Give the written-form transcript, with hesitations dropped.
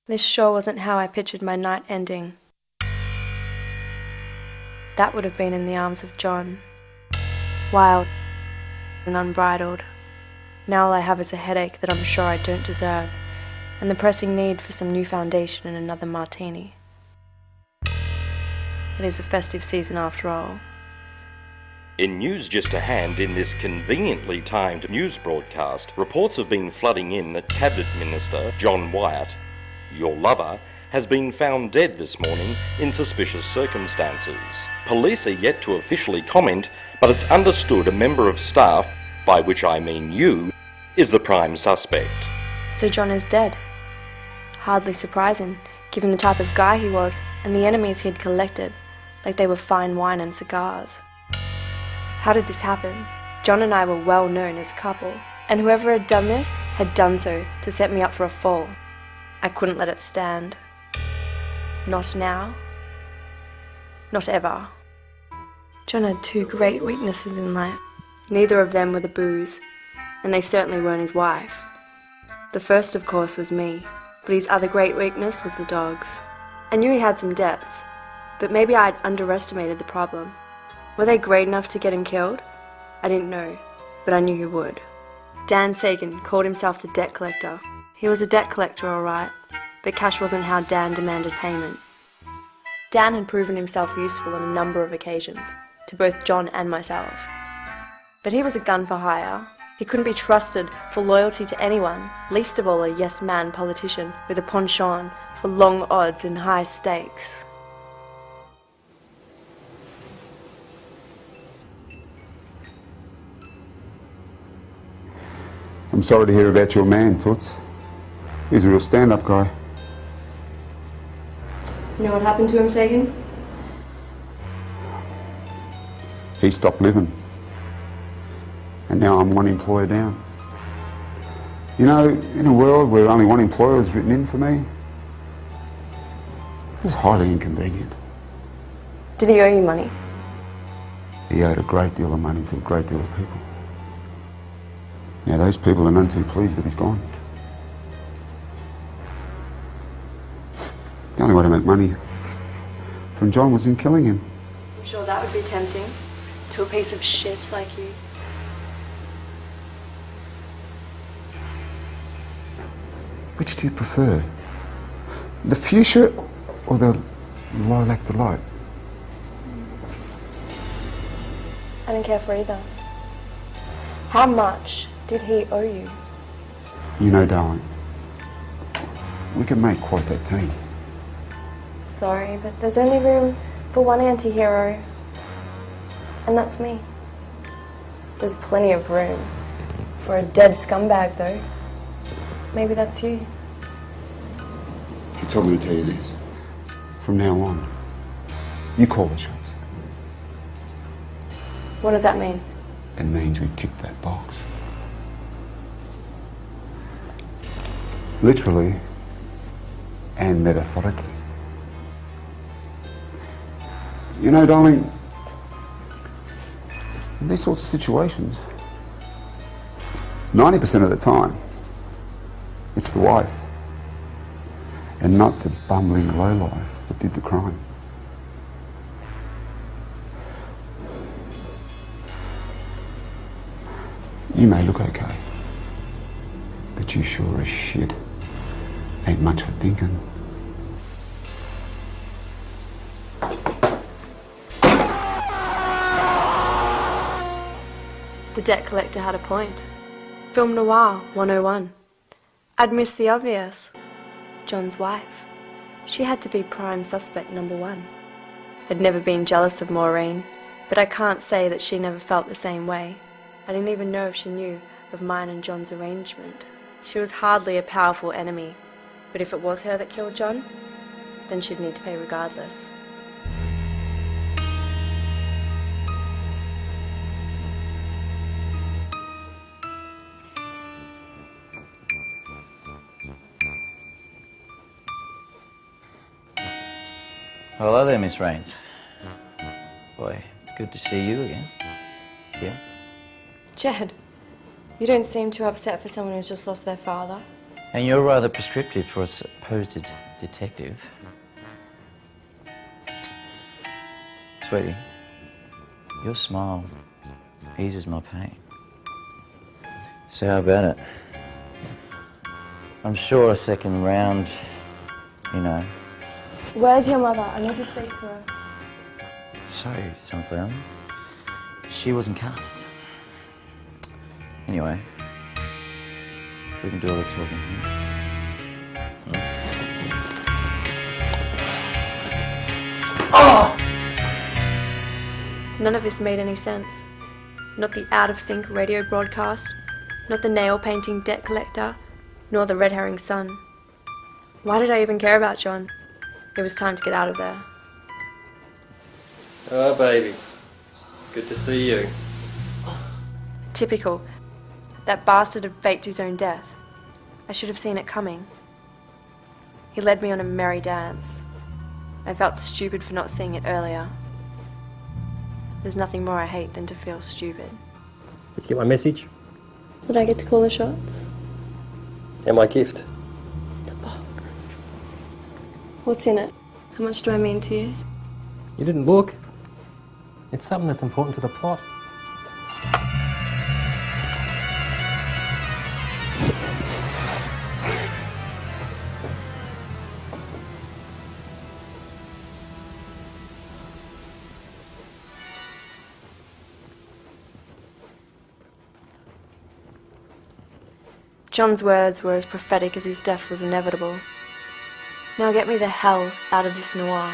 This sure wasn't how I pictured my night ending. That would have been in the arms of John. Wild and unbridled. Now all I have is a headache that I'm sure I don't deserve, and the pressing need for some new foundation and another martini. It is a festive season after all. In news just to hand in this conveniently timed news broadcast, reports have been flooding in that Cabinet Minister John Wyatt, your lover, has been found dead this morning in suspicious circumstances. Police are yet to officially comment, but it's understood a member of staff, by which I mean you, is the prime suspect. So John is dead. Hardly surprising, given the type of guy he was and the enemies he had collected, like they were fine wine and cigars. How did this happen? John and I were well known as a couple, and whoever had done this had done so to set me up for a fall. I couldn't let it stand. Not now. Not ever. John had two great weaknesses in life. Neither of them were the booze, and they certainly weren't his wife. The first, of course, was me, but his other great weakness was the dogs. I knew he had some debts, but maybe I'd underestimated the problem. Were they great enough to get him killed? I didn't know, but I knew he would. Dan Sagan called himself the debt collector. He was a debt collector, all right, but cash wasn't how Dan demanded payment. Dan had proven himself useful on a number of occasions, to both John and myself. But he was a gun for hire. He couldn't be trusted for loyalty to anyone, least of all a yes-man politician with a penchant for long odds and high stakes. I'm sorry to hear about your man, Toots. He's a real stand-up guy. You know what happened to him, Sagan? He stopped living. And now I'm one employer down. You know, in a world where only one employer is written in for me, this is highly inconvenient. Did he owe you money? He owed a great deal of money to a great deal of people. Now those people are none too pleased that he's gone. The only way to make money from John was in killing him. I'm sure that would be tempting to a piece of shit like you. Which do you prefer? The fuchsia or the lilac delight? I don't care for either. How much did he owe you? You know, darling, we can make quite that team. Sorry, but there's only room for one anti-hero, and that's me. There's plenty of room for a dead scumbag, though. Maybe that's you. He told me to tell you this. From now on, you call the shots. What does that mean? It means we ticked that box. Literally and metaphorically. You know, darling, in these sorts of situations, 90% of the time, it's the wife and not the bumbling lowlife that did the crime. You may look okay, but you sure as shit ain't much for thinking. The debt collector had a point. Film Noir 101. I'd missed the obvious. John's wife. She had to be prime suspect number one. I'd never been jealous of Maureen, but I can't say that she never felt the same way. I didn't even know if she knew of mine and John's arrangement. She was hardly a powerful enemy, but if it was her that killed John, then she'd need to pay regardless. Hello there, Miss Rains. Boy, it's good to see you again. Yeah? Jed, you don't seem too upset for someone who's just lost their father. And you're rather prescriptive for a supposed detective. Sweetie, your smile eases my pain. So how about it? I'm sure a second round, you know. Where's your mother? I need to speak to her. Sorry, Sunflower. She wasn't cast. Anyway, we can do all the talking here. None of this made any sense. Not the out-of-sync radio broadcast, not the nail-painting debt collector, nor the red herring son. Why did I even care about John? It was time to get out of there. Oh, baby. Good to see you. Typical. That bastard had faked his own death. I should have seen it coming. He led me on a merry dance. I felt stupid for not seeing it earlier. There's nothing more I hate than to feel stupid. Did you get my message? Would I get to call the shots? And my gift? The box. What's in it? How much do I mean to you? You didn't look. It's something that's important to the plot. John's words were as prophetic as his death was inevitable. Now get me the hell out of this noir.